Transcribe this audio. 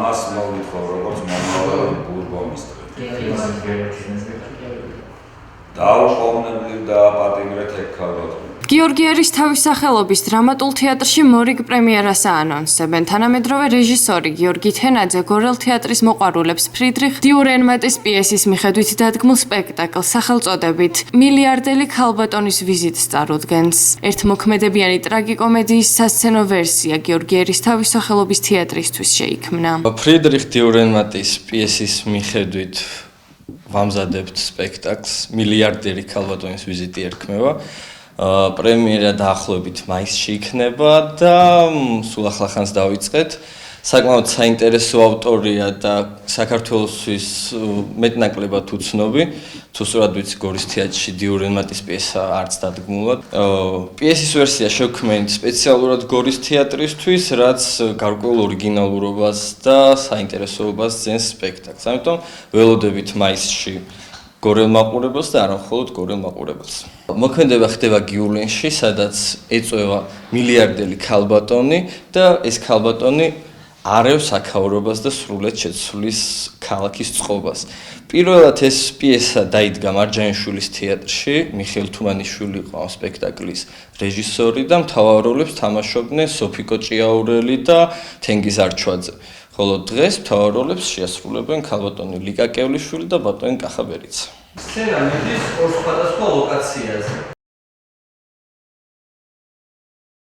ამას მოგვითხოვ როგორც მომავალი ბურბონისტრი. დაუყოვნებლივ დააპატიმრეთ ეგ ქალბატონი. გიორგი ერისთავის სახელობის დრამატულ თეატრში მორიგ პრემიერას აანონსებენ. თანამედროვე რეჟისორი გიორგი თენაძე გორელ თეატრის მოყვარულებს ფრიდრიხ დიურენმატის პიესის მიხედვით დადგმულ სპექტაკლს სახელწოდებით მილიარდელი ქალბატონის ვიზიტს წარუდგენს. ერთმოქმედებიანი ტრაგიკომედიის სასცენო ვერსია გიორგი ერისთავის სახელობის თეატრისთვის შეიქმნა. ფრიდრიხ დიურენმატის პიესის მიხედვით ვამზადებთ სპექტაკლს მილიარდერი ქალბატონის ვიზიტი ერქმევა. პრემიერა დაახლოებით მაისში იქნება და სულ ახლახანს დავიწყეთ. საკმაოდ საინტერესო ავტორია და საქართველოსთვის მეტნაკლებად უცნობი. თუ სწორად ვიცი, გორის თეატრში დიურენმატის პიესა არც დადგმულად. პიესის ვერსია შევქმნით სპეციალურად გორის თეატრისთვის, რაც გარკვეულ ორიგინალურობას და საინტერესოობას ძენს სპექტაკლს. ამიტომ ველოდებით მაისში გორელ მაყურებელს და არა მხოლოდ გორელ მაყურებელს. მოქმედება ხდება გიულენში, სადაც ეწვევა მილიარდელი ქალბატონი და ეს ქალბატონი არევს აქაურობას და სრულად შეცვლის ქალაქის წყობას. პირველად ეს პიესა დაიდგა მარჯანიშვილის თეატრში, მიხეილ თუმანიშვილი იყო ამ სპექტაკლის რეჟისორი და მთავარ როლებს თამაშობდნენ სოფიკო ჭიაურელი და თენგიზ არჩვაძე. ხოლო დღეს მთავარ როლებს შეასრულებენ ქალბატონი ლიკა კევლიშვილი და ბატონი კახაბერიცა. სცენა მიდის ორ სხვადასხვა ლოკაციაზე.